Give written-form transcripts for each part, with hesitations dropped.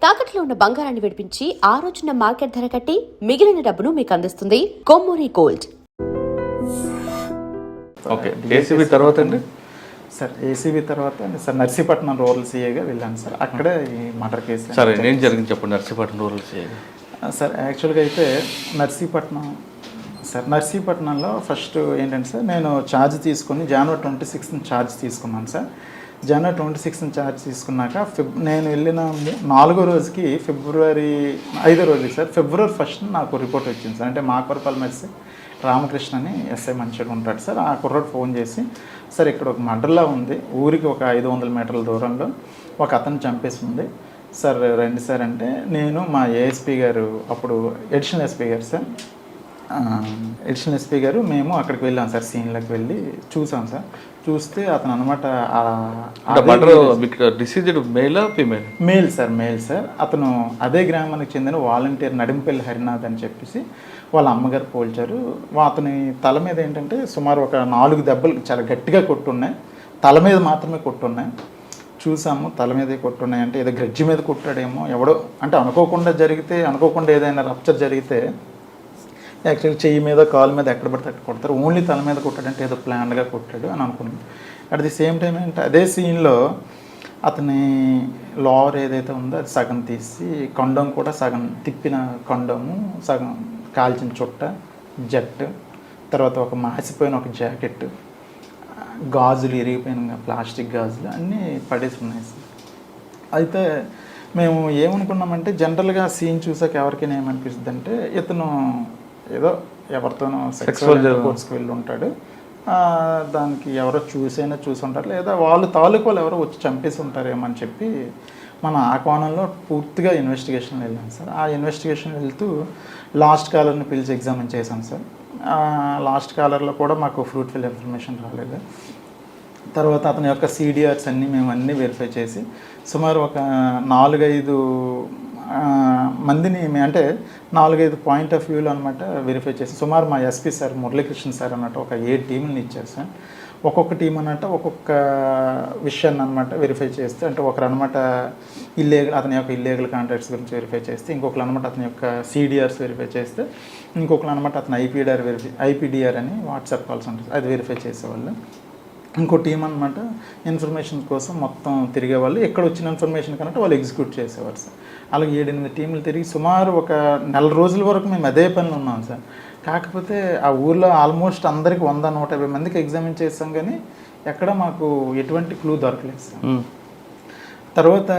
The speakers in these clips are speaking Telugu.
తాకట్లో ఉన్న బంగారాన్ని విడిపించి ఆ రోజున మార్కెట్ ధర కట్టి మిగిలిన డబ్బును మీకు అందిస్తుంది కొమ్మూరి గోల్డ్. ఓకే, ఏసీబీ తర్వాత అండి సార్ ఏసీబీ తర్వాత సార్ నర్సీపట్నం రూరల్ సీఏగా వెళ్ళాను సార్. అక్కడే ఈ మర్డర్ కేసు సరే నేను జరిగింది చెప్పండి. నర్సీపట్నం రూరల్ సీఏగా సార్ యాక్చువల్గా అయితే నర్సీపట్నంలో ఫస్ట్ ఏంటంటే సార్ నేను ఛార్జ్ తీసుకొని జనవరి 26th ఛార్జ్ తీసుకున్నాను సార్. జనవరి 26th ఛార్జ్ తీసుకున్నాక నేను వెళ్ళిన 4వ రోజుకి ఫిబ్రవరి 5వ రోజుకి సార్ ఫిబ్రవరి 1st నాకు రిపోర్ట్ వచ్చింది సార్. అంటే మాకవరపల్లి మెర్సి రామకృష్ణ అని ఎస్ఐ మంచిగా ఉంటాడు సార్. ఆ కుర్రాడు ఫోన్ చేసి సార్ ఇక్కడ ఒక మర్డర్లా ఉంది, ఊరికి ఒక 500 మీటర్ల దూరంలో ఒక అతను చంపేసి ఉంది సార్, రండి సార్ అంటే నేను మా ఏఎస్పీ గారు అప్పుడు ఎడిషనల్ ఎస్పీ గారు సార్ ఎడిషనల్ ఎస్పీ గారు మేము అక్కడికి వెళ్ళాం సార్. సీన్లోకి వెళ్ళి చూసాం సార్. చూస్తే అతను అనమాట మేల్ సార్. అతను అదే గ్రామానికి చెందిన వాలంటీర్ నడింపల్లి హరినాథ్ అని చెప్పేసి వాళ్ళ అమ్మగారు పోల్చారు. అతని తల మీద ఏంటంటే సుమారు ఒక 4 దెబ్బలు చాలా గట్టిగా కొట్టున్నాయి, తల మీద మాత్రమే కొట్టున్నాయి. చూసాము తల మీదే కొట్టున్నాయి అంటే ఏదో గ్రడ్జి మీద కొట్టాడేమో ఎవడో, అంటే అనుకోకుండా ఏదైనా రప్చర్ జరిగితే యాక్చువల్గా చెయ్యి మీద కాలు మీద ఎక్కడ పడితే అక్కడ కొడతారు, ఓన్లీ తల మీద కొట్టాడంటే ఏదో ప్లాన్గా కొట్టాడు అని అనుకున్నాం. అట్ ది సేమ్ టైం ఏంటంటే అదే సీన్లో అతని లోవర్ ఏదైతే ఉందో అది సగం తీసి కొండం కూడా సగం తిప్పిన కొండము, సగం కాల్చిన చుట్ట, జట్టు, తర్వాత ఒక మాసిపోయిన ఒక జాకెట్, గాజులు ఇరిగిపోయిన ప్లాస్టిక్ గాజులు అన్నీ పడేసి ఉన్నాయి సార్. అయితే మేము ఏమనుకున్నామంటే జనరల్గా సీన్ చూసాక ఎవరికైనా ఏమనిపిస్తుంది అంటే ఇతను ఏదో ఎవరితోనో సెక్సువల్ కోర్స్కి వెళ్ళి ఉంటాడు, దానికి ఎవరో చూసి ఉంటారు, లేదా వాళ్ళు తాలూకు వాళ్ళు ఎవరో వచ్చి చంపేసి ఉంటారేమో అని చెప్పి మనం ఆ కోణంలో పూర్తిగా ఇన్వెస్టిగేషన్ వెళ్ళాం సార్. ఆ ఇన్వెస్టిగేషన్ వెళ్తూ లాస్ట్ కాలర్ని పిలిచి ఎగ్జామిన్ చేశాం సార్. లాస్ట్ కాలర్లో కూడా మాకు ఫ్రూట్ఫుల్ ఇన్ఫర్మేషన్ రాలేదు. తర్వాత అతని యొక్క సిడిఆర్స్ మేము అన్నీ వెరిఫై చేసి సుమారు ఒక 4-5 మందిని అంటే 4-5 పాయింట్ ఆఫ్ వ్యూలో అనమాట వెరిఫై చేసి సుమారు మా ఎస్పీ సార్ మురళీకృష్ణ సార్ అన్నట్టు ఒక 7 టీంలను ఇచ్చారు సార్. ఒక్కొక్క టీం అన్నట్టు ఒక్కొక్క విషయాన్ని అనమాట వెరిఫై చేస్తే, అంటే ఒకరు అనమాట అతని యొక్క ఇల్లీగల్ కాంట్రాక్ట్స్ గురించి వెరిఫై చేస్తే, ఇంకొకరు అనమాట అతని యొక్క సిడిఆర్స్ వెరిఫై చేస్తే, ఇంకొకరు అనమాట అతని ఐపీడిఆర్ అని వాట్సాప్ కాల్స్ ఉంటుంది అది వెరిఫై చేసేవాళ్ళు. ఇంకో టీం అనమాట ఇన్ఫర్మేషన్ కోసం మొత్తం తిరిగేవాళ్ళు, ఎక్కడ వచ్చిన ఇన్ఫర్మేషన్ కన్నట్టు వాళ్ళు ఎగ్జిక్యూట్ చేసేవారు సార్. అలాగే 7-8 టీంలు తిరిగి సుమారు ఒక 4 రోజుల వరకు మేము అదే పనిలో ఉన్నాం సార్. కాకపోతే ఆ ఊర్లో ఆల్మోస్ట్ అందరికి 100-150 మందికి ఎగ్జామిన్ చేస్తాం, కానీ ఎక్కడ మాకు ఎటువంటి క్లూ దొరకలేదు సార్. తర్వాత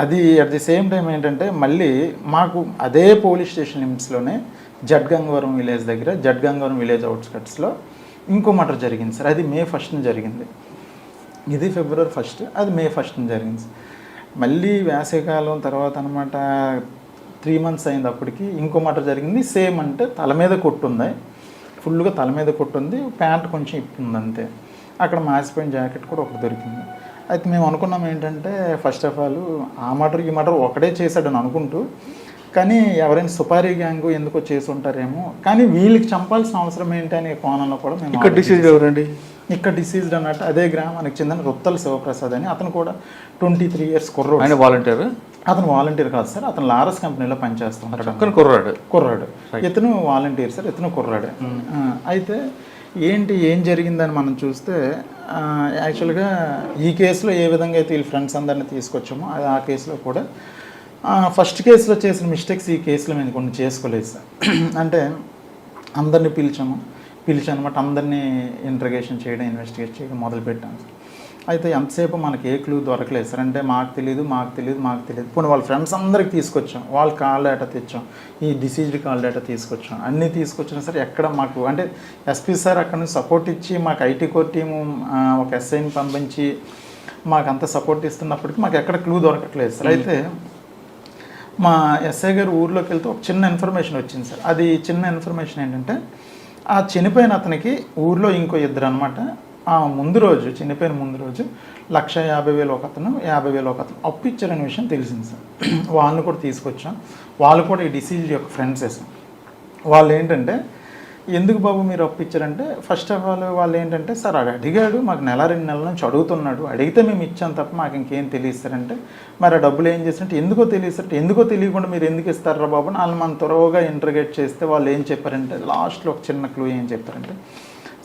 అది అట్ ది సేమ్ టైం ఏంటంటే మళ్ళీ మాకు అదే పోలీస్ స్టేషన్ లిమిట్స్లోనే జడ్గంగవరం విలేజ్ దగ్గర జడ్గంగవరం విలేజ్ అవుట్స్కట్స్లో ఇంకో మర్డర్ జరిగింది సార్. అది May 1st జరిగింది. ఇది February 1st, అది May 1st జరిగింది సార్. మళ్ళీ వేసవికాలం తర్వాత అనమాట 3 months అయింది. అప్పటికి ఇంకో మర్డర్ జరిగింది. సేమ్ అంటే తల మీద కొట్టుంది, ఫుల్గా తల మీద కొట్టుంది, ప్యాంట్ కొంచెం ఇప్పింది అంతే. అక్కడ మాసిపోయిన జాకెట్ కూడా ఒకటి దొరికింది. అయితే మేము అనుకున్నాం ఏంటంటే ఫస్ట్ ఆఫ్ ఆల్ ఆ మర్డర్ ఈ మర్డర్ ఒకటే చేశాడని అనుకుంటూ, కానీ ఎవరైనా సుపారీ గ్యాంగ్ ఎందుకో చేసి ఉంటారేమో, కానీ వీళ్ళకి చంపాల్సిన అవసరం ఏంటి అనే కోణంలో కూడా మేము ఇక్కడ డిసీజ్డ్ అన్నట్టు అదే గ్రామానికి చెందిన రుత్తల శివప్రసాద్ అని, అతను కూడా 23 years కుర్రోడు. అతను వాలంటీర్ కాదు సార్, అతను లారస్ కంపెనీలో పనిచేస్తున్నాడు. కుర్రాడు ఇతను వాలంటీర్ సార్, ఇతను కుర్రాడే. అయితే ఏం జరిగిందని మనం చూస్తే యాక్చువల్గా ఈ కేసులో ఏ విధంగా అయితే వీళ్ళ ఫ్రెండ్స్ అందరినీ తీసుకొచ్చామో అది ఆ కేసులో కూడా ఫస్ట్ కేసులో చేసిన మిస్టేక్స్ ఈ కేసులో మేము కొన్ని చేసుకోలేదు సార్. అంటే అందరినీ పిలిచి అనమాట అందరినీ ఇంట్రగేషన్ చేయడం, ఇన్వెస్టిగేట్ చేయడం మొదలుపెట్టాం సార్. అయితే ఎంతసేపు మనకి ఏ క్లూ దొరకలేదు సార్. అంటే మాకు తెలియదు. పోనీ వాళ్ళ ఫ్రెండ్స్ అందరికి తీసుకొచ్చాం, వాళ్ళ కాల్ డేటా తెచ్చాం, ఈ డిసీజ్డ్ కాల్ డేటా తీసుకొచ్చాం, అన్నీ తీసుకొచ్చినా సార్ ఎక్కడ మాకు అంటే ఎస్పీ సార్ అక్కడ నుంచి సపోర్ట్ ఇచ్చి మాకు ఐటీ కోర్ టీము ఒక ఎస్ఐని పంపించి మాకు అంత సపోర్ట్ ఇస్తున్నప్పటికీ మాకు ఎక్కడ క్లూ దొరకట్లేదు సార్. అయితే మా ఎస్ఐ గారు ఊర్లోకి వెళ్తే ఒక చిన్న ఇన్ఫర్మేషన్ వచ్చింది సార్. అది చిన్న ఇన్ఫర్మేషన్ ఏంటంటే ఆ చనిపోయిన అతనికి ఊర్లో ఇంకో 2 అనమాట చనిపోయిన ముందు రోజు 1,50,000 ఒక అతను, 50,000 ఒక అతను అప్పు ఇచ్చారనే విషయం తెలిసింది సార్. వాళ్ళని కూడా తీసుకొచ్చాం. వాళ్ళు కూడా ఈ డిసీజ్ యొక్క ఫ్రెండ్సే సార్. వాళ్ళు ఏంటంటే ఎందుకు బాబు మీరు అప్పు ఇచ్చారంటే ఫస్ట్ ఆఫ్ ఆల్ వాళ్ళు ఏంటంటే సార్ అది అడిగాడు, మాకు నెల 2 నెలల నుంచి అడుగుతున్నాడు, అడిగితే మేము ఇచ్చాం తప్ప మాకు ఇంకేం తెలియస్తారంటే, మరి ఆ డబ్బులు ఏం చేస్తారంటే ఎందుకో తెలియస్తారంటే, ఎందుకో తెలియకుండా మీరు ఎందుకు ఇస్తారా బాబు అని వాళ్ళు మనం త్వరగా ఇంటర్గేట్ చేస్తే వాళ్ళు ఏం చెప్పారంటే లాస్ట్లో ఒక చిన్న క్లూ ఏం చెప్పారంటే,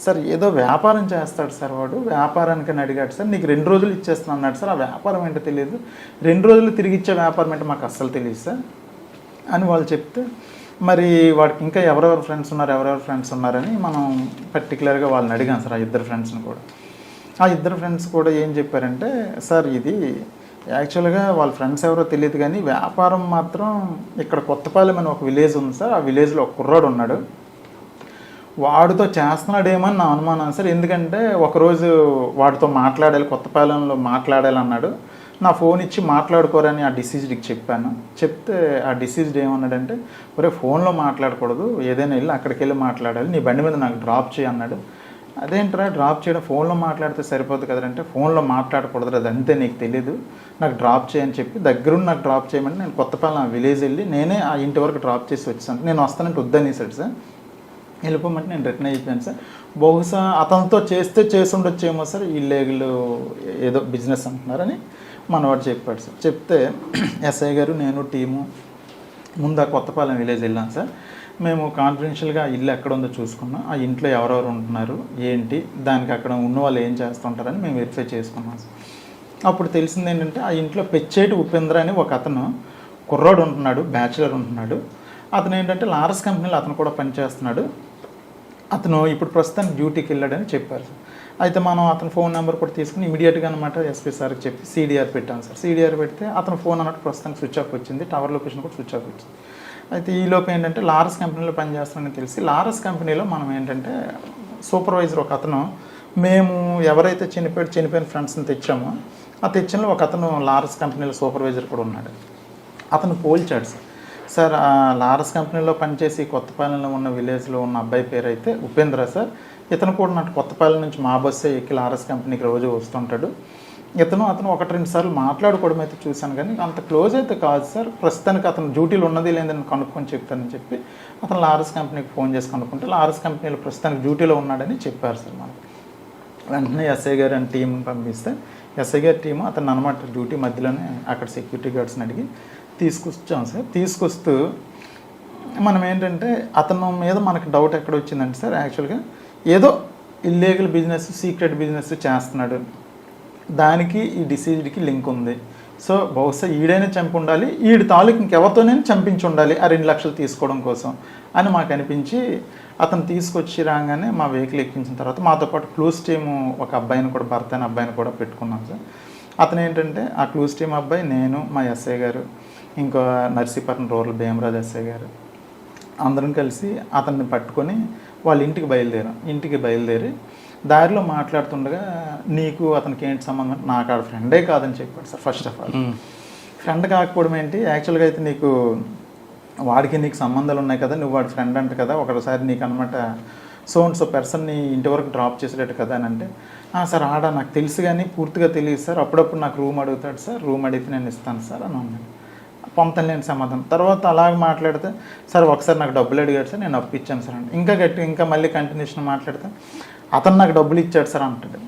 సార్ ఏదో వ్యాపారం చేస్తాడు సార్ వాడు, వ్యాపారానికని అడిగాడు సార్, నీకు 2 రోజులు ఇచ్చేస్తాను అన్నాడు సార్, ఆ వ్యాపారం ఏంటో తెలియదు, 2 రోజులు తిరిగి ఇచ్చే వ్యాపారం ఏంటో మాకు అస్సలు తెలియదు సార్ అని వాళ్ళు చెప్తే, మరి వాడికి ఇంకా ఎవరెవరు ఫ్రెండ్స్ ఉన్నారని మనం పర్టికులర్గా వాళ్ళని అడిగాం సార్. ఆ 2 ఫ్రెండ్స్ని కూడా, ఆ 2 ఫ్రెండ్స్ కూడా ఏం చెప్పారంటే, సార్ ఇది యాక్చువల్గా వాళ్ళ ఫ్రెండ్స్ ఎవరో తెలియదు కానీ వ్యాపారం మాత్రం ఇక్కడ కొత్తపాలెం అని ఒక విలేజ్ ఉంది సార్, ఆ విలేజ్లో ఒక కుర్రాడు ఉన్నాడు, వాడితో చేస్తున్నాడేమని నా అనుమానం సార్. ఎందుకంటే ఒకరోజు వాడితో మాట్లాడాలి, కొత్తపాలెంలో మాట్లాడాలి అన్నాడు, నా ఫోన్ ఇచ్చి మాట్లాడుకోరని ఆ డిసీజ్డ్కి చెప్పాను. చెప్తే ఆ డిసీజ్డ్ ఏమన్నాడంటే, ఒరే ఫోన్లో మాట్లాడకూడదు, ఏదైనా వెళ్ళి అక్కడికి వెళ్ళి మాట్లాడాలి, నీ బండి మీద నాకు డ్రాప్ చేయి అన్నాడు. అదేంట్రా డ్రాప్ చేయడం, ఫోన్లో మాట్లాడితే సరిపోదు కదంటే, ఫోన్లో మాట్లాడకూడదు అది అంతే, నీకు తెలీదు, నాకు డ్రాప్ చేయని చెప్పి దగ్గరుండి నాకు డ్రాప్ చేయమంటే నేను కొత్తపాలెం ఆ విలేజ్ వెళ్ళి నేనే ఆ ఇంటి వరకు డ్రాప్ చేసి వచ్చాను. నేను వస్తానంటే వద్దనేసాడు సార్, వెళ్ళిపోమంటే నేను రిటర్న్ అయిపోయాను సార్. బహుశా అతనితో చేసి ఉండొచ్చేమో సార్, ఇల్లీగల్ ఏదో బిజినెస్ అంటున్నారని మనవాడు చెప్పాడు సార్. చెప్తే ఎస్ఐ గారు నేను టీము ముందు ఆ కొత్తపాలెం విలేజ్ వెళ్ళాను సార్. మేము కాన్ఫిడెన్షియల్గా ఇల్లు ఎక్కడ ఉందో చూసుకున్నాం, ఆ ఇంట్లో ఎవరెవరు ఉంటున్నారు ఏంటి, దానికి అక్కడ ఉన్న వాళ్ళు ఏం చేస్తుంటారని మేము వెరిఫై చేసుకున్నాం సార్. అప్పుడు తెలిసింది ఏంటంటే, ఆ ఇంట్లో పెచ్చేటి ఉపేంద్ర అని ఒక అతను కుర్రాడు ఉంటున్నాడు, బ్యాచులర్ ఉంటున్నాడు. అతను ఏంటంటే లారస్ కంపెనీలో అతను కూడా పనిచేస్తున్నాడు, అతను ఇప్పుడు ప్రస్తుతానికి డ్యూటీకి వెళ్ళాడని చెప్పారు సార్. అయితే మనం అతని ఫోన్ నెంబర్ కూడా తీసుకుని ఇమీడియట్గా అనమాట ఎస్పీ సార్కి చెప్పి సిడిఆర్ పెట్టాను సార్. సిడిఆర్ పెడితే అతను ఫోన్ అన్నట్టు ప్రస్తుతానికి స్విచ్ ఆఫ్ వచ్చింది, టవర్ లొకేషన్ కూడా స్విచ్ ఆఫ్ వచ్చింది. అయితే ఈలోపు ఏంటంటే లారస్ కంపెనీలో పనిచేస్తానని తెలిసి లారస్ కంపెనీలో మనం ఏంటంటే సూపర్వైజర్ ఒక అతను, మేము ఎవరైతే చనిపోయిన ఫ్రెండ్స్ని తెచ్చామో ఆ తెచ్చిన ఒక అతను లారస్ కంపెనీలో సూపర్వైజర్ కూడా ఉన్నాడు. అతను పోల్చాడు సార్. సార్ ఆ లారస్ కంపెనీలో పనిచేసి కొత్తపాలెంలో ఉన్న విలేజ్లో ఉన్న అబ్బాయి పేరు అయితే ఉపేంద్ర సార్, ఇతను కూడా నాకు కొత్తపాలెం నుంచి మా బస్సే ఎక్కి లారస్ కంపెనీకి రోజు వస్తుంటాడు. అతను 1-2 సార్లు మాట్లాడుకోవడం అయితే చూశాను కానీ అంత క్లోజ్ అయితే కాదు సార్. ప్రస్తుతానికి అతను డ్యూటీలో ఉన్నది లేదని కనుక్కొని చెప్తానని చెప్పి అతను లారస్ కంపెనీకి ఫోన్ చేసి కనుక్కుంటే లారస్ కంపెనీలో ప్రస్తుతానికి డ్యూటీలో ఉన్నాడని చెప్పారు సార్. మనకి వెంటనే ఎస్ఐ గారు అని టీం పంపిస్తే ఎస్ఐ గారి టీము అతను అనమాట డ్యూటీ మధ్యలోనే అక్కడ సెక్యూరిటీ గార్డ్స్ని అడిగి తీసుకొచ్చాం సార్. తీసుకొస్తూ మనం ఏంటంటే అతను మీద మనకు డౌట్ ఎక్కడ వచ్చిందంటే సార్, యాక్చువల్గా ఏదో ఇల్లీగల్ బిజినెస్, సీక్రెట్ బిజినెస్ చేస్తున్నాడు, దానికి ఈ డిసీజ్డ్కి లింక్ ఉంది. సో బహుశా ఈడైనా చంపి ఉండాలి, ఈడి తాలూకు ఇంకెవరితోనే చంపించి ఉండాలి ఆ 2 లక్షలు తీసుకోవడం కోసం అని మాకు అనిపించి అతను తీసుకొచ్చి రాగానే మా వెహికల్ ఎక్కించిన తర్వాత మాతో పాటు క్లూస్ టీము ఒక అబ్బాయిని కూడా, భర్త అనే అబ్బాయిని కూడా పెట్టుకున్నాం సార్. అతను ఏంటంటే ఆ క్లూస్ టీమ్ అబ్బాయి, నేను, మా ఎస్ఐ గారు, ఇంకా నర్సీపట్నం రూరల్ భీమరాజ్ ఎస్ఐ గారు అందరం కలిసి అతన్ని పట్టుకొని వాళ్ళ ఇంటికి బయలుదేరి దారిలో మాట్లాడుతుండగా, నీకు అతనికి ఏంటి సంబంధం, నాకు ఆడ ఫ్రెండే కాదని చెప్పాడు sir. First of all friend కాకపోవడం ఏంటి, యాక్చువల్గా అయితే నీకు వాడికి నీకు సంబంధాలు ఉన్నాయి కదా, నువ్వు వాడి ఫ్రెండ్ అంట కదా, ఒకసారి నీకు అనమాట సో పర్సన్ని ఇంటి వరకు డ్రాప్ చేసేటట్టు కదా అని అంటే, సార్ ఆడ నాకు తెలుసు కానీ పూర్తిగా తెలియదు సార్, అప్పుడప్పుడు నాకు రూమ్ అడుగుతాడు సార్, రూమ్ అడిగితే నేను ఇస్తాను సార్ అని అన్నాను. పొంతలేని సమాధానం. తర్వాత అలాగే మాట్లాడితే, సార్ ఒకసారి నాకు డబ్బులు అడిగాడు సార్, నేను అప్పు ఇచ్చాను సార్ అంటే, ఇంకా మళ్ళీ కంటిన్యూషన్ మాట్లాడితే అతను నాకు డబ్బులు ఇచ్చాడు సార్ అంటాడు.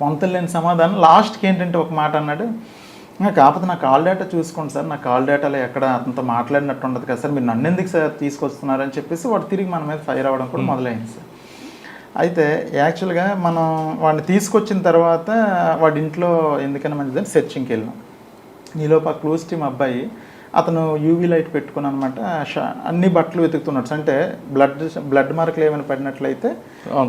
పొంతలేని సమాధానం. లాస్ట్కి ఏంటంటే ఒక మాట అన్నాడు, కాకపోతే నా కాల్ డేటా చూసుకోండి సార్, నా కాల్ డేటాలో ఎక్కడ అతనితో మాట్లాడినట్టు ఉండదు కదా సార్, మీరు నన్ను ఎందుకు సార్ తీసుకొస్తున్నారని చెప్పేసి వాడు తిరిగి మన మీద ఫైర్ అవ్వడం కూడా మొదలైంది సార్. అయితే యాక్చువల్గా మనం వాడిని తీసుకొచ్చిన తర్వాత వాడి ఇంట్లో ఎందుకైనా మంచిదని సెర్చింగ్కి వెళ్ళాం. ఈలోపు ఆ క్లోజ్ టీమ్ అబ్బాయి అతను యూవీ లైట్ పెట్టుకుని అనమాట అన్ని బట్టలు వెతుకుతున్నాడు. అంటే బ్లడ్ మార్కులు ఏమైనా పడినట్లయితే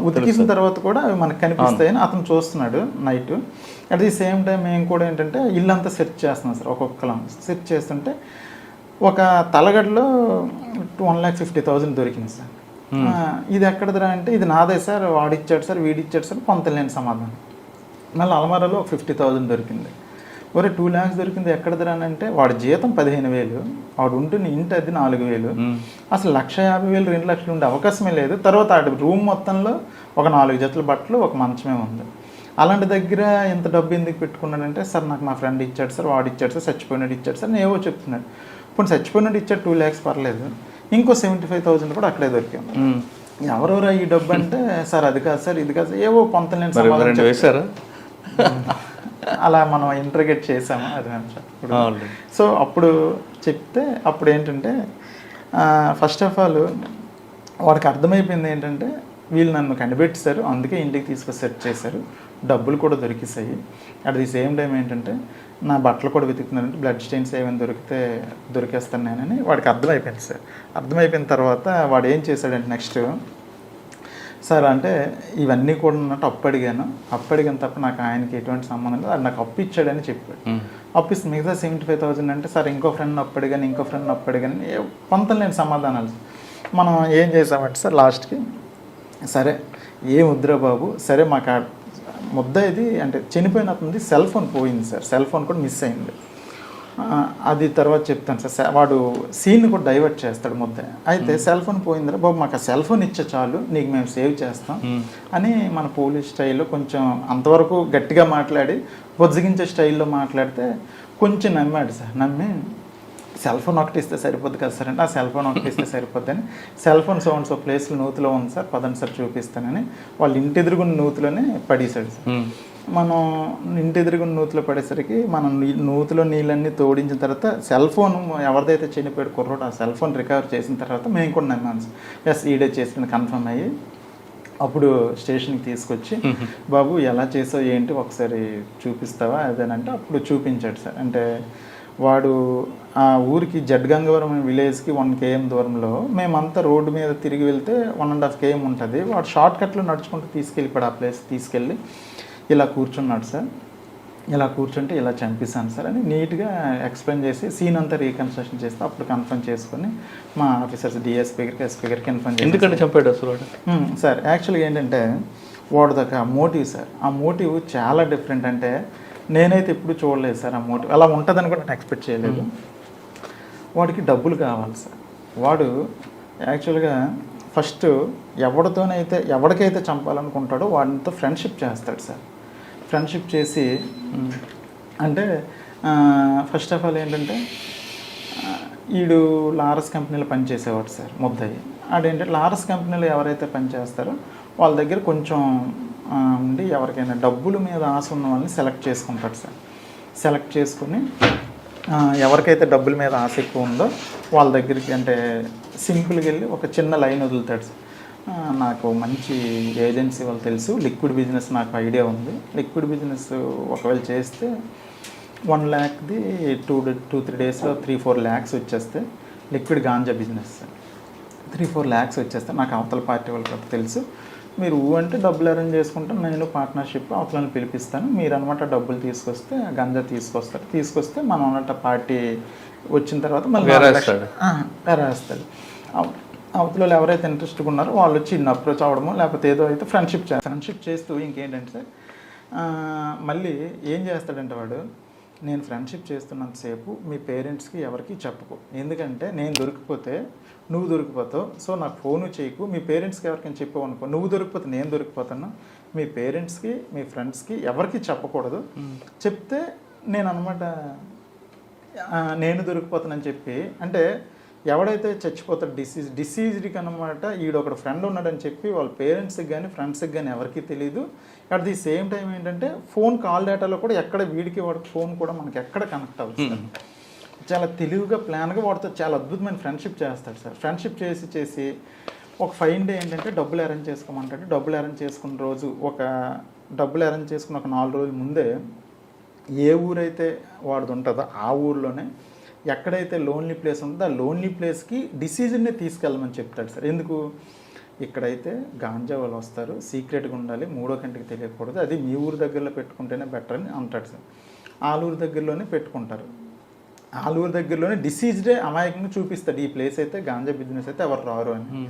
ఉతికిసిన తర్వాత కూడా అవి మనకు కనిపిస్తాయని అతను చూస్తున్నాడు night. At the same time మేము కూడా ఏంటంటే ఇల్లంతా సెర్చ్ చేస్తున్నాం సార్. ఒక్కొక్కలం సెర్చ్ చేస్తుంటే ఒక తలగడలో 1,50,000 దొరికింది సార్. ఇది ఎక్కడదిరా అంటే, ఇది నాదే సార్, వాడిచ్చాడు సార్, వీడిచ్చాడు సార్, పొంతలేని సమాధానం. మళ్ళీ అలమారాలో 50,000 దొరికింది. ఒరే 2 lakhs దొరికింది ఎక్కడదిరా అంటే, వాడి జీతం 15,000, వాడు ఉంటున్న ఇంటి అది 4,000, అసలు 1,50,000 2 లక్షలు ఉండే అవకాశమే లేదు. తర్వాత ఆడి రూమ్ మొత్తంలో ఒక 4 జతల బట్టలు, ఒక మంచమే ఉంది. అలాంటి దగ్గర ఇంత డబ్బు ఎందుకు పెట్టుకున్నాడంటే, సార్ నాకు మా ఫ్రెండ్ ఇచ్చాడు సార్, వాడు ఇచ్చాడు సార్, చచ్చిపోయినాడు ఇచ్చాడు సార్, నేను ఏవో చెప్తున్నాడు. ఇప్పుడు చచ్చిపోయినాడు ఇచ్చాడు 2 lakhs పర్లేదు, ఇంకో 75,000 కూడా అక్కడే దొరికాము. ఎవరెవరా ఈ డబ్బు అంటే సార్ అది కాదు సార్ ఇది కాదు సార్, ఏవో పొంతలేని మరి సమాధానం 2 వేసారా? అలా మనం ఇంటర్గేట్ చేసాము అది సో అప్పుడు చెప్తే అప్పుడు ఏంటంటే ఫస్ట్ ఆఫ్ ఆల్ వాడికి అర్థమైపోయింది ఏంటంటే వీళ్ళు నన్ను కనిపెట్టేశారు, అందుకే ఇంటికి తీసుకొని సెట్ చేశారు, డబ్బులు కూడా దొరికిసాయి. అట్ ది సేమ్ టైం ఏంటంటే నా బట్టలు కూడా వెతుకుతున్నారంటే బ్లడ్ స్టెయిన్స్ ఏమైనా దొరికేస్తాను నేనని వాడికి అర్థమైపోయింది సార్. అర్థమైపోయిన తర్వాత వాడు ఏం చేశాడంటే నెక్స్ట్, సార్ అంటే ఇవన్నీ కూడా ఉన్నట్టు అప్పు అడిగాను తప్ప నాకు ఆయనకి ఎటువంటి సంబంధం లేదు, అది నాకు అప్పు ఇచ్చాడని చెప్పాడు. అప్పు ఇస్తే మిగతా 75,000 అంటే సార్ ఇంకో ఫ్రెండ్ అప్పు అడిగాను పొంతం లేని సమాధానాలు. మనం ఏం చేసామంటే సార్ లాస్ట్కి సరే ఏ ముద్ర బాబు సరే మాకు ముద్ద ఇది అంటే చనిపోయినప్పుడు సెల్ ఫోన్ పోయింది సార్, సెల్ ఫోన్ కూడా మిస్ అయింది, అది తర్వాత చెప్తాను సార్. వాడు సీన్ కూడా డైవర్ట్ చేస్తాడు ముద్ద. అయితే సెల్ ఫోన్ పోయిందిరా బాబు మాకు ఆ సెల్ ఫోన్ ఇచ్చే చాలు నీకు మేము సేవ్ చేస్తాం అని మన పోలీస్ స్టైల్లో కొంచెం అంతవరకు గట్టిగా మాట్లాడి బొజ్జగించే స్టైల్లో మాట్లాడితే కొంచెం నమ్మాడు సార్. నమ్మి సెల్ ఫోన్ ఒకటి ఇస్తే సరిపోద్ది కదా సార్ అంటే ఆ సెల్ ఫోన్ ఒకటి ఇస్తే సరిపోద్ది అని సెల్ ఫోన్ సౌండ్స్ ప్లేస్లో నూతిలో ఉంది సార్, పదండి సార్ చూపిస్తానని వాళ్ళు ఇంటి ఎదురుగున్న నూతిలోనే పడేశాడు సార్. మనం ఇంటి ఎదురుగున్న నూతిలో పడేసరికి మనం నూతిలో నీళ్ళన్నీ తోడించిన తర్వాత సెల్ ఫోన్ ఎవరిదైతే చనిపోయాడు కుర్రోడు ఆ సెల్ ఫోన్ రికవర్ చేసిన తర్వాత మేము కూడా నమ్మాను సార్. ఎస్ ఈడే చేసింది కన్ఫర్మ్ అయ్యి అప్పుడు స్టేషన్కి తీసుకొచ్చి బాబు ఎలా చేసావు ఏంటి ఒకసారి చూపిస్తావా అదేనంటే అప్పుడు చూపించాడు సార్. అంటే వాడు ఆ ఊరికి జడ్గంగవరం విలేజ్కి 1 km దూరంలో మేమంతా రోడ్డు మీద తిరిగి వెళ్తే 1.5 km ఉంటుంది. వాడు షార్ట్ కట్లో నడుచుకుంటూ తీసుకెళ్ళిపోయాడు. ఆ ప్లేస్ తీసుకెళ్ళి ఇలా కూర్చున్నాడు సార్, ఇలా కూర్చుంటే ఇలా చంపేశాను సార్ అని నీట్గా ఎక్స్ప్లెయిన్ చేసి సీన్ అంతా రీకన్స్ట్రక్షన్ చేస్తే అప్పుడు కన్ఫర్మ్ చేసుకొని మా ఆఫీసర్స్ డిఎస్పీ గారికి ఎస్పీ గారికి కన్ఫర్మ్ చేసి ఎందుకంటే చంపాడు అసలు సార్ యాక్చువల్గా ఏంటంటే వాడు దాకా మోటివ్ సార్, ఆ మోటివ్ చాలా డిఫరెంట్. అంటే నేనైతే ఎప్పుడు చూడలేదు సార్ ఆ మోటివ్ అలా ఉంటుందని కూడా నేను ఎక్స్పెక్ట్ చేయలేదు. వాడికి డబ్బులు కావాలి సార్. వాడు యాక్చువల్గా ఫస్ట్ ఎవరికైతే చంపాలనుకుంటాడో వాడితో ఫ్రెండ్షిప్ చేస్తాడు సార్. ఫ్రెండ్షిప్ చేసి అంటే ఫస్ట్ ఆఫ్ ఆల్ ఏంటంటే వీడు లారస్ కంపెనీలో పనిచేసేవాడు సార్ ముద్దయ్య. ఆడేంటంటే లారస్ కంపెనీలో ఎవరైతే పనిచేస్తారో వాళ్ళ దగ్గర కొంచెం ఉండి ఎవరికైనా డబ్బుల మీద ఆశ ఉన్న వాళ్ళని సెలెక్ట్ చేసుకుంటాడు సార్. సెలెక్ట్ చేసుకుని ఎవరికైతే డబ్బుల మీద ఆశ ఎక్కువ ఉందో వాళ్ళ దగ్గరికి అంటే సింపుల్గా వెళ్ళి ఒక చిన్న లైన్ వదులుతాడు సార్. నాకు మంచి ఏజెన్సీ వాళ్ళు తెలుసు, లిక్విడ్ బిజినెస్ నాకు ఐడియా ఉంది, లిక్విడ్ బిజినెస్ ఒకవేళ చేస్తే 1 lakh 2-3 daysలో 3-4 lakhs వచ్చేస్తే లిక్విడ్ గాంజా బిజినెస్ 3-4 lakhs వచ్చేస్తే నాకు అవతల పార్టీ వాళ్ళకి తెలుసు, మీరు అంటే డబ్బులు అరేంజ్ చేసుకుంటే నేను పార్ట్నర్షిప్ అవతలని పిలిపిస్తాను, మీరు అనమాట డబ్బులు తీసుకొస్తే గంజా తీసుకొస్తే మనం అన్నట్టు పార్టీ వచ్చిన తర్వాత మళ్ళీ వేరేస్తాడు. అవతల ఎవరైతే ఇంట్రెస్ట్గా ఉన్నారో వాళ్ళు వచ్చి ఇన్ని అప్రోచ్ అవ్వడమో లేకపోతే ఏదో అయితే ఫ్రెండ్షిప్ చేస్తూ ఇంకేంటంటే మళ్ళీ ఏం చేస్తాడంటే వాడు, నేను ఫ్రెండ్షిప్ చేస్తున్నంతసేపు మీ పేరెంట్స్కి ఎవరికి చెప్పుకో, ఎందుకంటే నేను దొరికిపోతే నువ్వు దొరికిపోతావు, సో నాకు ఫోను చేయకు, మీ పేరెంట్స్కి ఎవరికైనా చెప్పావు అనుకో నువ్వు దొరికిపోతే నేను దొరికిపోతాను, మీ పేరెంట్స్కి మీ ఫ్రెండ్స్కి ఎవరికి చెప్పకూడదు, చెప్తే నేను అనమాట నేను దొరికిపోతానని చెప్పి అంటే ఎవడైతే చచ్చిపోతాడు డిసీజ్డ్కి అనమాట ఈడొకడు ఫ్రెండ్ ఉన్నాడని చెప్పి వాళ్ళ పేరెంట్స్కి కానీ ఫ్రెండ్స్కి కానీ ఎవరికి తెలియదు. అట్ ది సేమ్ టైం ఏంటంటే ఫోన్ కాల్ డేటాలో కూడా ఎక్కడ వాడికి ఫోన్ కూడా మనకి ఎక్కడ కనెక్ట్ అవుతుంది. చాలా తెలివిగా ప్లాన్గా వాడితో చాలా అద్భుతమైన ఫ్రెండ్షిప్ చేస్తాడు సార్. ఫ్రెండ్షిప్ చేసి ఒక ఫైన్ డే ఏంటంటే డబ్బులు అరేంజ్ చేసుకోమంటాడు. డబ్బులు అరేంజ్ చేసుకున్న రోజు డబ్బులు అరేంజ్ చేసుకున్న ఒక 4 రోజుల ముందే ఏ ఊరైతే వాడిది ఉంటుందో ఆ ఊర్లోనే ఎక్కడైతే లోన్లీ ప్లేస్ ఉంటుందో ఆ లోన్లీ ప్లేస్కి డిసీజ్ని తీసుకెళ్ళమని చెప్తాడు సార్. ఎందుకు, ఇక్కడైతే గాంజా వాళ్ళు వస్తారు, సీక్రెట్గా ఉండాలి, 3వ కంటికి తెలియకూడదు, అది మీ ఊరు దగ్గరలో పెట్టుకుంటేనే బెటర్ అని అంటాడు సార్. ఆలూరు దగ్గరలోనే పెట్టుకుంటారు, ఆలూరు దగ్గరలోనే డిసీజ్డే అమాయకంగా చూపిస్తాడు, ఈ ప్లేస్ అయితే గాంజా బిజినెస్ అయితే ఎవరు రారు అని.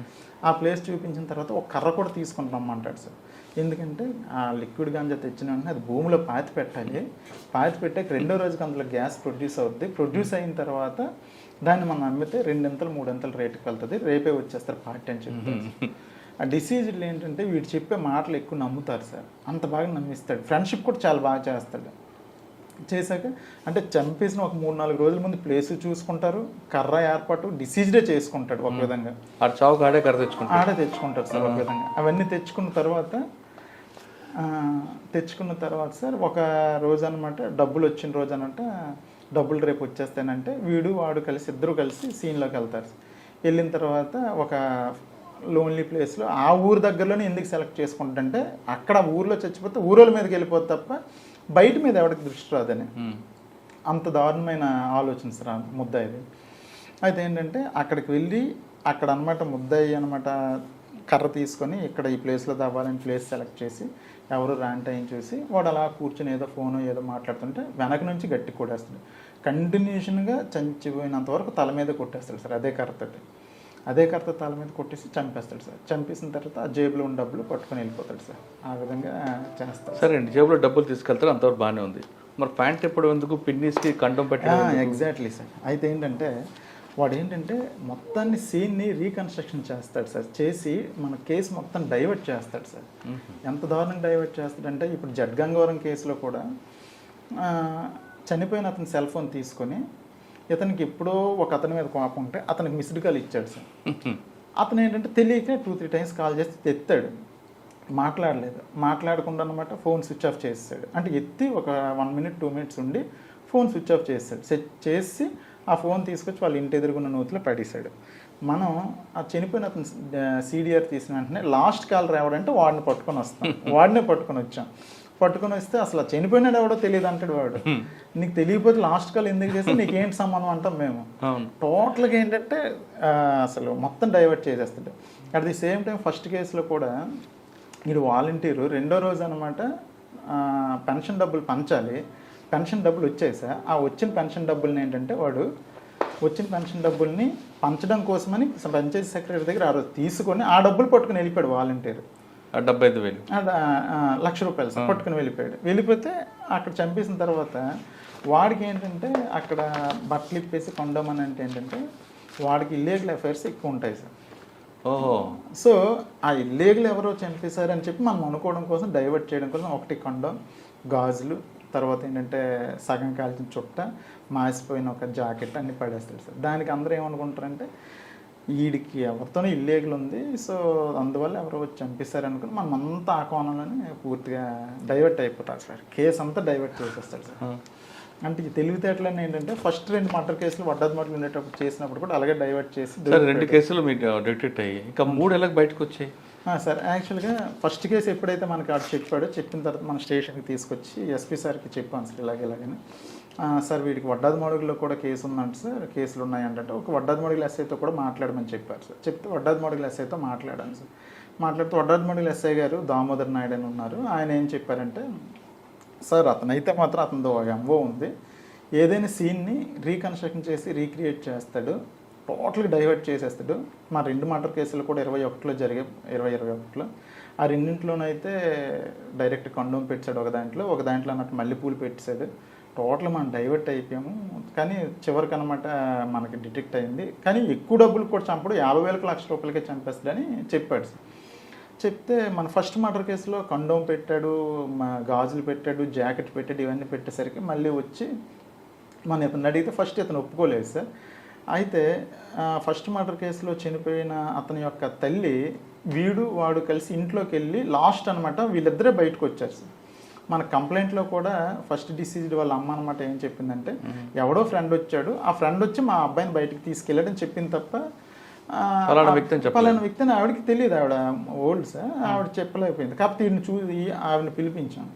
ఆ ప్లేస్ చూపించిన తర్వాత ఒక కర్ర కూడా తీసుకొని రమ్మంటాడు సార్. ఎందుకంటే ఆ లిక్విడ్ గాంజా తెచ్చిన వెంటనే అది భూమిలో పాతి పెట్టాలి, పాతి పెట్టాక 2వ రోజుకి అందులో గ్యాస్ ప్రొడ్యూస్ అవుద్ది, ప్రొడ్యూస్ అయిన తర్వాత దాన్ని మనం అమ్మితే 2-3 రేటుకి వెళ్తుంది, రేపే వచ్చేస్తారు పార్టీ అని చెప్తారు. ఆ డిసీజ్లు ఏంటంటే వీడు చెప్పే మాటలు ఎక్కువ నమ్ముతారు సార్, అంత బాగా నమ్మిస్తాడు. ఫ్రెండ్షిప్ కూడా చాలా బాగా చేస్తాడు. చేశాక అంటే చంపేసిన ఒక 3-4 రోజుల ముందు ప్లేస్ చూసుకుంటారు, కర్ర ఏర్పాటు డిసీజ్డే చేసుకుంటాడు ఒక విధంగా. ఆ చావుకు ఆడే కర్ర తెచ్చుకుంటాడు. ఆడే తెచ్చుకుంటారు సార్ ఒక విధంగా. అవన్నీ తెచ్చుకున్న తర్వాత సార్ ఒక రోజు అనమాట డబ్బులు వచ్చిన రోజు అనమాట, డబ్బులు రేపు వచ్చేస్తానంటే వాడు కలిసి ఇద్దరు కలిసి సీన్లోకి వెళ్తారు. వెళ్ళిన తర్వాత ఒక లోన్లీ ప్లేస్లో ఆ ఊరు దగ్గరలోనే ఎందుకు సెలెక్ట్ చేసుకుంటుంటే అక్కడ ఊర్లో చచ్చిపోతే ఊరోళ్ళ మీదకి వెళ్ళిపోతే తప్ప బయట మీద ఎవరికి దృష్టి రాదని, అంత దారుణమైన ఆలోచన సార్ ముద్దాయిది. అయితే ఏంటంటే అక్కడికి వెళ్ళి అక్కడ అనమాట ముద్దాయి అనమాట కర్ర తీసుకొని ఇక్కడ ఈ ప్లేస్లో తవ్వాలని ప్లేస్ సెలెక్ట్ చేసి ఎవరు ర్యాంట్ అయ్యి చూసి వాడు అలా కూర్చొని ఏదో ఫోను ఏదో మాట్లాడుతుంటే వెనక నుంచి గట్టి కొట్టేస్తాడు. కంటిన్యూషన్గా చంచిపోయినంత వరకు తల మీద కొట్టేస్తాడు సార్ అదే కర్రతో తల మీద కొట్టేసి చంపేస్తాడు సార్. చంపేసిన తర్వాత ఆ జేబులో ఉన్న డబ్బులు పట్టుకొని వెళ్ళిపోతాడు సార్. ఆ విధంగా చేస్తాడు. సరే అండి, జేబులో డబ్బులు తీసుకెళ్తారు, అంతవరకు బాగానే ఉంది. మరి ప్యాంట్ ఎప్పుడు ఎందుకు పిన్నిస్కి కంఠం పెట్టి? Exactly sir. అయితే ఏంటంటే వాడు ఏంటంటే మొత్తాన్ని సీన్ని రీకన్స్ట్రక్షన్ చేస్తాడు సార్. చేసి మన కేసు మొత్తం డైవర్ట్ చేస్తాడు సార్. ఎంత దారుణంగా డైవర్ట్ చేస్తాడంటే ఇప్పుడు జడ్గంగవరం కేసులో కూడా చనిపోయిన అతని సెల్ ఫోన్ తీసుకొని ఇతనికి ఎప్పుడో ఒక అతని మీద కోపం ఉంటే అతనికి మిస్డ్ కాల్ ఇచ్చాడు సార్. అతను ఏంటంటే తెలియక 2-3 టైమ్స్ కాల్ చేసి ఎత్తాడు, మాట్లాడకుండా అనమాట ఫోన్ స్విచ్ ఆఫ్ చేస్తాడు. అంటే ఎత్తి ఒక 1 minute 2 minutes ఉండి ఫోన్ స్విచ్ ఆఫ్ చేస్తాడు. చేసి ఆ ఫోన్ తీసుకొచ్చి వాళ్ళ ఇంటి ఎదురుగున్న నూతిలో పడేశాడు. మనం ఆ చనిపోయిన అతను CDR తీసిన వెంటనే లాస్ట్ కాల్ రావడంటే వాడిని పట్టుకొని వచ్చాం. పట్టుకొని వస్తే అసలు చనిపోయినాడు ఎవడో తెలియదు అంటాడు వాడు. నీకు తెలియకపోతే లాస్ట్ కాల్ ఎందుకు చేస్తే నీకేంటి సంబంధం అంటాం మేము. టోటల్గా ఏంటంటే అసలు మొత్తం డైవర్ట్ చేసేస్తాడు. At the same time first కేసులో కూడా మీరు వాలంటీరు రెండో రోజు అనమాట పెన్షన్ డబ్బులు పంచాలి. పెన్షన్ డబ్బులు వచ్చాయి సార్. ఆ వచ్చిన పెన్షన్ డబ్బుల్ని ఏంటంటే వాడు వచ్చిన పెన్షన్ డబ్బుల్ని పంచడం కోసమని పంచాయతీ సెక్రటరీ దగ్గర ఆ రోజు తీసుకొని ఆ డబ్బులు పట్టుకుని వెళ్ళిపోయాడు వాలంటీర్. 75,000 1,00,000 రూపాయలు సార్ పట్టుకుని వెళ్ళిపోతే అక్కడ చంపేసిన తర్వాత వాడికి ఏంటంటే అక్కడ బట్టలు ఇప్పేసి కొండమని అంటే ఏంటంటే వాడికి ఇల్లీగల్ అఫైర్స్ ఎక్కువ ఉంటాయి సార్. సో ఆ ఇల్లీగల్ ఎవరో చంపేశారని చెప్పి మనం అనుకోవడం కోసం డైవర్ట్ చేయడం కోసం ఒకటి కొండం, గాజులు, తర్వాత ఏంటంటే సగం కాల్చిన చుట్ట, మాసిపోయిన ఒక జాకెట్ అన్ని పడేస్తాడు సార్. దానికి అందరూ ఏమనుకుంటారంటే వీడికి ఎవరితోనో ఇల్లీగల్ ఉంది, సో అందువల్ల ఎవరో వచ్చి చంపేశారు అనుకుని మనం అంతా ఆ కోణంలోనే పూర్తిగా డైవర్ట్ అయిపోతారు సార్. కేసు అంతా డైవర్ట్ చేసేస్తాడు సార్. అంటే ఈ తెలివితేటలన్నీ ఏంటంటే ఫస్ట్ 2 మర్డర్ కేసులు వడ్డాదిమాటలు ఉండేటప్పుడు చేసినప్పుడు కూడా అలాగే డైవర్ట్ చేసి 2 కేసులు మీకు డిటెక్ట్ అయ్యి ఇంకా 3 ఎలా బయటకు వచ్చాయి సార్? యాక్చువల్గా ఫస్ట్ కేసు ఎప్పుడైతే మనకి ఆడు చెప్పిన తర్వాత మన స్టేషన్కి తీసుకొచ్చి ఎస్పీ సార్కి చెప్పాను సార్ ఇలాగని. సార్ వీడికి వడ్డాదిమాడుగులో కూడా కేసు ఉందంట సార్, కేసులు ఉన్నాయంటే ఒక వడ్డాదిమాడుగుల ఎస్ఐతో కూడా మాట్లాడమని చెప్పారు సార్. చెప్తే వడ్డాదిమాడుగుల ఎస్ఐతో మాట్లాడాను సార్. మాట్లాడుతూ వడ్డాదిమాడుగుల ఎస్ఐ గారు దామోదర్ నాయుడు అని ఉన్నారు. ఆయన ఏం చెప్పారంటే, సార్ అతనైతే మాత్రం అతనితో ఎంఓ ఉంది, ఏదైనా సీన్ని రీకన్స్ట్రక్షన్ చేసి రీక్రియేట్ చేస్తాడు, టోటల్గా డైవర్ట్ చేసేస్తాడు. మా 2 మర్డర్ కేసులు కూడా 21లో జరిగాయి, 2021లో. ఆ రెండింటిలోనైతే డైరెక్ట్ కండోమ్ పెట్టాడు ఒక దాంట్లో అన్నట్టు మల్లెపూలు పెట్టాడు. టోటల్ మనం డైవర్ట్ అయిపోయాము. కానీ చివరికి అనమాట మనకి డిటెక్ట్ అయింది. కానీ ఎక్కువ డబ్బులు కూడా చంపడు, 50,000 లక్ష రూపాయలకే చంపేస్తాడని చెప్పాడు సార్. చెప్తే మన ఫస్ట్ మర్డర్ కేసులో కండోమ్ పెట్టాడు, గాజులు పెట్టాడు, జాకెట్ పెట్టాడు, ఇవన్నీ పెట్టేసరికి మళ్ళీ వచ్చి మన ఇతను అడిగితే ఫస్ట్ ఇతను ఒప్పుకోలేదు సార్. అయితే ఫస్ట్ మర్డర్ కేసులో చనిపోయిన అతని యొక్క తల్లి వాడు కలిసి ఇంట్లోకి వెళ్ళి లాస్ట్ అనమాట వీళ్ళిద్దరే బయటకు వచ్చారు సార్. మన కంప్లైంట్లో కూడా ఫస్ట్ డిసీజ్డ్ వాళ్ళ అమ్మ అనమాట ఏం చెప్పిందంటే, ఎవడో ఫ్రెండ్ వచ్చాడు, ఆ ఫ్రెండ్ వచ్చి మా అబ్బాయిని బయటకు తీసుకెళ్ళాడని చెప్పింది తప్ప పలానా వ్యక్తి అని ఆవిడకి తెలియదు. ఆవిడ ఓల్డ్ సార్, ఆవిడ చెప్పలేకపోయింది. కాకపోతే ఆవిడని పిలిపించాం.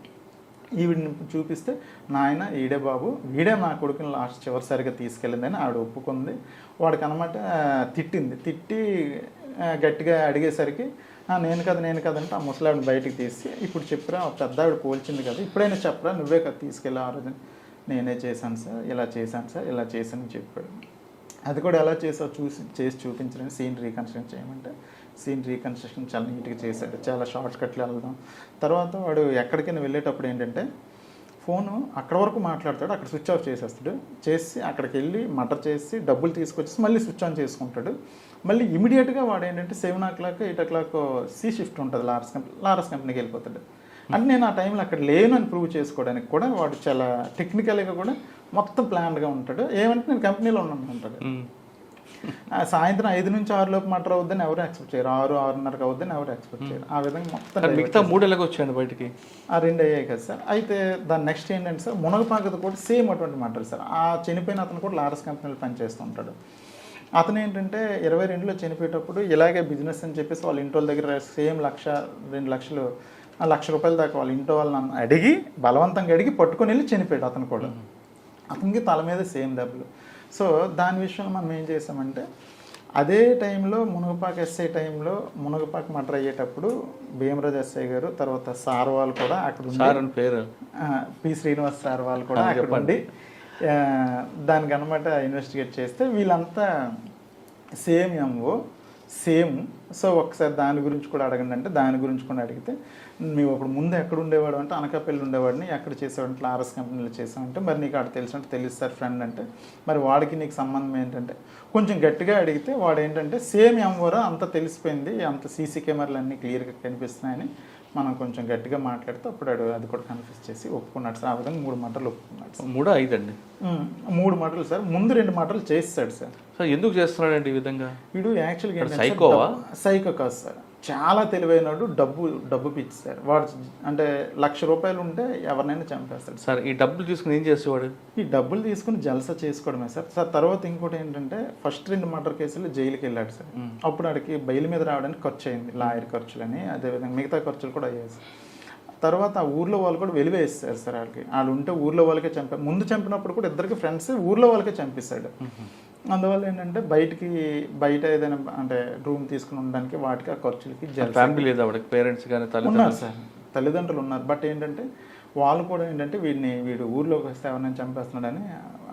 ఈవిడిని చూపిస్తే, నాయన ఈడే బాబు, వీడే నా కొడుకుని లాస్ట్ చివరిసారిగా తీసుకెళ్ళిందని ఆవిడ ఒప్పుకుంది. వాడికి అనమాట తిట్టి గట్టిగా అడిగేసరికి నేను కదంటే ఆ ముసలావిని బయటికి తీసి, ఇప్పుడు చెప్పురా పెద్ద ఆవిడ పోల్చింది కదా, ఇప్పుడైనా చెప్పరా, నువ్వే కదా తీసుకెళ్ళి ఆ రోజు. నేనే చేశాను సార్, ఇలా చేశాను చెప్పాడు. అది కూడా ఎలా చేసావు చేసి చూపించడానికి సీన్ రీకన్స్ట్రక్షన్ చేయమంటే సీన్ రీకన్స్ట్రక్షన్ చాలా నీట్గా చేశాడు. చాలా షార్ట్ కట్లు వెళ్దాం. తర్వాత వాడు ఎక్కడికైనా వెళ్ళేటప్పుడు ఏంటంటే ఫోను అక్కడ వరకు మాట్లాడతాడు, అక్కడ స్విచ్ ఆఫ్ చేసేస్తాడు. చేసి అక్కడికి వెళ్ళి మర్డర్ చేసి డబ్బులు తీసుకొచ్చేసి మళ్ళీ స్విచ్ ఆన్ చేసుకుంటాడు. మళ్ళీ ఇమీడియట్గా వాడు ఏంటంటే 7 o'clock 8 o'clock సి షిఫ్ట్ ఉంటుంది లారస్ కంపెనీకి వెళ్ళిపోతాడు. అంటే నేను ఆ టైంలో అక్కడ లేను అని ప్రూవ్ చేసుకోవడానికి కూడా వాడు చాలా టెక్నికల్గా కూడా మొత్తం ప్లాన్డ్గా ఉంటాడు. ఏమంటే నేను కంపెనీలో ఉన్నాను అంటాడు. సాయంత్రం 5 నుంచి 6 లోపు మటర్ అవుద్దని ఎవరు ఎక్స్పెక్ట్ చేయరు, 6-6:30 అవుద్దని ఎవరు ఎక్స్పెక్ట్ చేయరు. ఆ విధంగా మొత్తం మిగతా 3 ఎలాగ వచ్చాయండి బయటికి? ఆ 2 అయ్యాయి కదా సార్. అయితే దాని నెక్స్ట్ ఏంటంటే సార్, మునగపాకది కూడా సేమ్ అటువంటి మటర్ సార్. ఆ చనిపోయిన అతను కూడా లారస్ కంపెనీలో పనిచేస్తూ ఉంటాడు. అతను ఏంటంటే 22లో చనిపోయేటప్పుడు ఇలాగే బిజినెస్ అని చెప్పేసి వాళ్ళ ఇంటి వాళ్ళ దగ్గర సేమ్ 1-2 లక్షలు, ₹1,00,000 దాకా వాళ్ళ ఇంట్లో వాళ్ళని అడిగి బలవంతంగా అడిగి పట్టుకొని వెళ్ళి చనిపోయాడు అతను కూడా. అతనికి తల మీద సేమ్ దెబ్బలు. సో దాని విషయంలో మనం ఏం చేసామంటే, అదే టైంలో మునగపాక ఎస్ఐ టైంలో మునగపాక మర్డర్ అయ్యేటప్పుడు భీమరాజు ఎస్ఐ గారు, తర్వాత సార్ వాళ్ళు కూడా అక్కడ పేరు పి శ్రీనివాస్ సార్ వాళ్ళు కూడా అక్కడ ఉండి దానికి అనమాట ఇన్వెస్టిగేట్ చేస్తే వీళ్ళంతా సేమ్ ఎంఓ సేమ్. సో ఒకసారి దాని గురించి కూడా అడగండి అంటే దాని గురించి కూడా అడిగితే, మేము అప్పుడు ముందు ఎక్కడ ఉండేవాడు అంటే అనకాపల్లి ఉండేవాడిని, ఎక్కడ చేసేవాడంటే లారస్ కంపెనీలో చేసామంటే, మరి నీకు అక్కడ తెలుసు అంటే తెలుసు సార్ ఫ్రెండ్ అంటే, మరి వాడికి నీకు సంబంధం ఏంటంటే కొంచెం గట్టిగా అడిగితే వాడు ఏంటంటే సేమ్ ఎంఓరా అంత తెలిసిపోయింది, అంత సీసీ కెమెరాలు అన్నీ క్లియర్గా కనిపిస్తున్నాయని మనం కొంచెం గట్టిగా మాట్లాడితే అప్పుడు అది కూడా కన్ఫ్యూజ్ చేసి ఒప్పుకున్నాడు సార్. ఆ విధంగా 3 మటర్లు ఒప్పుకున్నాడు సార్. 3-5 అండి? 3 మటర్లు సార్. ముందు 2 మటర్లు చేస్తాడు సార్. సార్ ఎందుకు చేస్తున్నాడండి ఈ విధంగా? వీడు యాక్చువల్గా సైకోవా? సైకో కాదు సార్, చాలా తెలివైనడు. డబ్బు పిచ్చి సార్ వాడు. అంటే ₹1,00,000 ఉంటే ఎవరినైనా చంపేస్తాడు సార్. ఈ డబ్బులు తీసుకుని ఏం చేసేవాడు? ఈ డబ్బులు తీసుకుని జల్సా చేసుకోవడమే సార్. సార్ తర్వాత ఇంకోటి ఏంటంటే, ఫస్ట్ 2 మర్డర్ కేసులు జైలుకి వెళ్ళాడు సార్. అప్పుడు వాడికి బయలు మీద రావడానికి ఖర్చు అయింది, లాయర్ ఖర్చులని, అదేవిధంగా మిగతా ఖర్చులు కూడా అయ్యాయి సార్. తర్వాత ఆ ఊర్లో వాళ్ళు కూడా వెలివేస్తారు సార్ వాళ్ళకి. వాళ్ళు ఉంటే ఊర్లో వాళ్ళకే ముందు చంపినప్పుడు కూడా ఇద్దరికి ఫ్రెండ్స్ ఊర్లో వాళ్ళకే చంపిస్తాడు. అందువల్ల ఏంటంటే బయట ఏదైనా అంటే రూమ్ తీసుకుని ఉండడానికి వాటికి ఆ ఖర్చులకి ఫ్యామిలీ లేదు ఆవిడకి, పేరెంట్స్ కానీ ఉన్నారు సార్, తల్లిదండ్రులు ఉన్నారు. బట్ ఏంటంటే వాళ్ళు కూడా ఏంటంటే వీడు ఊర్లోకి వస్తే ఎవరైనా చంపేస్తున్నాడని,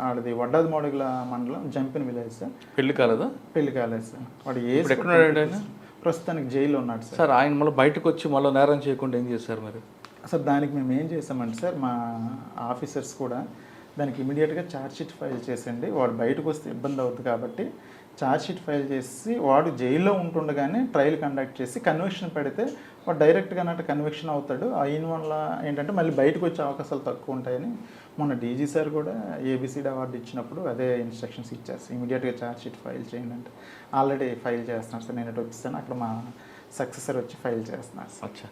ఆడది వడ్డాది మోడగుల మండలం జంపిన విలేజ్ సార్. పెళ్లి కాలేదు సార్. వాడు ఎక్కడ ప్రస్తుతానికి జైల్లో ఉన్నాడు సార్. సార్ ఆయన మళ్ళీ బయటకు వచ్చి మళ్ళీ నేరం చేయకుండా ఏం చేశారు మరి? సార్ దానికి మేము ఏం చేసామంటే సార్, మా ఆఫీసర్స్ కూడా దానికి ఇమీడియట్గా ఛార్జ్షీట్ ఫైల్ చేసండి, వాడు బయటకు వస్తే ఇబ్బంది అవుతుంది కాబట్టి ఛార్జ్షీట్ ఫైల్ చేసి వాడు జైల్లో ఉంటుండగానే ట్రయల్ కండక్ట్ చేసి కన్విక్షన్ పెడితే వాడు డైరెక్ట్గా అన్నట్టు కన్విక్షన్ అవుతాడు. అయిన వల్ల ఏంటంటే మళ్ళీ బయటకు వచ్చే అవకాశాలు తక్కువ ఉంటాయని మొన్న డీజీ సార్ కూడా ఏబిసిడి అవార్డు ఇచ్చినప్పుడు అదే ఇన్స్ట్రక్షన్స్ ఇచ్చారు, ఇమీడియట్గా ఛార్జ్షీట్ ఫైల్ చేయండి అంటే. ఆల్రెడీ ఫైల్ చేస్తున్నారు సార్. నేను ఇటు వచ్చేసాను, అక్కడ మా సక్సెసర్ వచ్చి ఫైల్ చేస్తున్నారు సార్. అచ్చా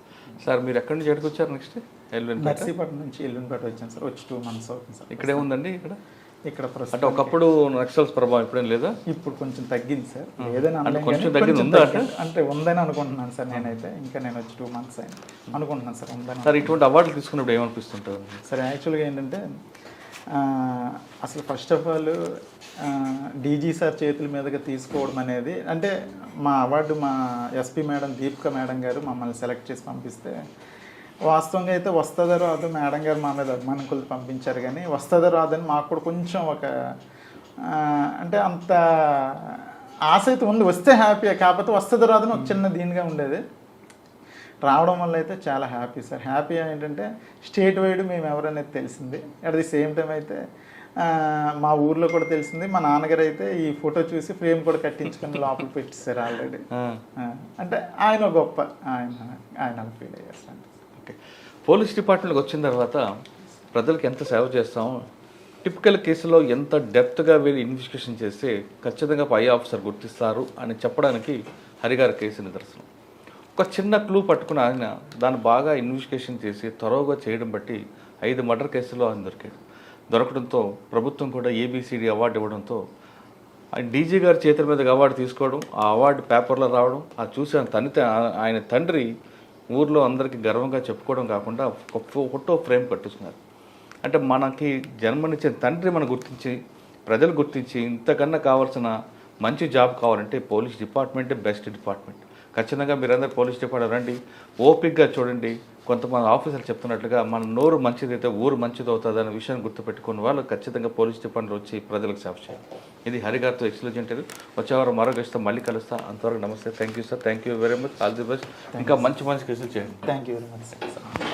సార్, మీరు ఎక్కడి నుంచి ఎక్కడికి వచ్చారు? నెక్స్ట్ నర్సీపట్నం నుంచి ఎల్లుండిపేట వచ్చాను సార్. వచ్చి 2 months అవుతుంది సార్. ఇక్కడే ఉందండి? ఇక్కడ అంటే ఒకప్పుడు నక్సల్స్ ప్రభావం ఇప్పుడేం లేదా? ఇప్పుడు కొంచెం తగ్గింది సార్. ఏదైనా అంటే ఉందని అనుకుంటున్నాను సార్ నేనైతే. ఇంకా నేను వచ్చి 2 months అయింది అనుకుంటున్నాను సార్. ఉందని సార్. ఇటువంటి అవార్డులు తీసుకున్నప్పుడు ఏమనిపిస్తుంటారు సార్? యాక్చువల్గా ఏంటంటే అసలు first of all DG sir చేతుల మీదుగా తీసుకోవడం అనేది, అంటే మా అవార్డు మా ఎస్పీ మేడం దీపిక మేడం గారు మమ్మల్ని సెలెక్ట్ చేసి పంపిస్తే, వాస్తవంగా అయితే వస్తుందో రాదో మేడం గారు మా మీద అభిమానం కొద్ది పంపించారు, కానీ వస్తుందో రాదని మాకు కూడా కొంచెం ఒక అంటే అంత ఆశ అయితే ఉంది. వస్తే హ్యాపీ, కాకపోతే వస్తుందో రాదని ఒక చిన్న దీనిగా ఉండేది. రావడం వల్ల అయితే చాలా హ్యాపీ సార్. హ్యాపీ ఏంటంటే స్టేట్ వైడ్ మేము ఎవరనేది తెలిసింది. అట్ ది సేమ్ టైం అయితే మా ఊర్లో కూడా తెలిసింది. మా నాన్నగారు అయితే ఈ ఫోటో చూసి ఫ్రేమ్ కూడా కట్టించుకొని లోపల పెట్టేశారు ఆల్రెడీ. అంటే ఆయన గొప్ప ఆయన ఫీల్ అయ్యారు సార్. ఓకే. పోలీస్ డిపార్ట్మెంట్కి వచ్చిన తర్వాత ప్రజలకు ఎంత సేవ చేస్తామో, టిపికల్ కేసులో ఎంత డెప్త్గా వెళ్ళి ఇన్వెస్టిగేషన్ చేస్తే ఖచ్చితంగా పై ఆఫీసర్ గుర్తిస్తారు అని చెప్పడానికి హరిగారి కేసు నిదర్శనం. ఒక చిన్న క్లూ పట్టుకుని ఆయన దాన్ని బాగా ఇన్వెస్టిగేషన్ చేసి త్వరగా చేయడం బట్టి 5 మర్డర్ కేసుల్లో ఆయన దొరకడంతో ప్రభుత్వం కూడా ఏబిసిడి అవార్డు ఇవ్వడంతో ఆయన డీజీ గారి చేతుల మీదకి అవార్డు తీసుకోవడం, ఆ అవార్డు పేపర్లో రావడం, అది చూసి ఆయన తండ్రి ఊర్లో అందరికీ గర్వంగా చెప్పుకోవడం కాకుండా ఒక ఫోటో ఫ్రేమ్ కట్టుకున్నారు. అంటే మనకి జన్మనిచ్చిన తండ్రి మనం గుర్తించి, ప్రజలు గుర్తించి, ఇంతకన్నా కావాల్సిన మంచి జాబ్ కావాలంటే పోలీస్ డిపార్ట్మెంటే బెస్ట్ డిపార్ట్మెంట్. ఖచ్చితంగా మీరందరూ పోలీస్ డిపార్ట్మెంట్ రండి, ఓపిక్గా చూడండి. కొంతమంది ఆఫీసర్లు చెప్తున్నట్లుగా మన నోరు మంచిదైతే ఊరు మంచిది అవుతుంది అనే విషయాన్ని గుర్తుపెట్టుకున్న వాళ్ళు ఖచ్చితంగా పోలీస్ డిపార్ట్మెంట్ వచ్చి ప్రజలకు సేవ చేయాలి. ఇది హరిగారితో ఎక్స్క్లూజివ్. వచ్చేవారు మరో గెస్ట్తో మళ్ళీ కలుస్తా. అంతవరకు నమస్తే. Thank you sir. Thank you very much. All the best. ఇంకా మంచి కేసులు చేయండి. Thank you very much sir.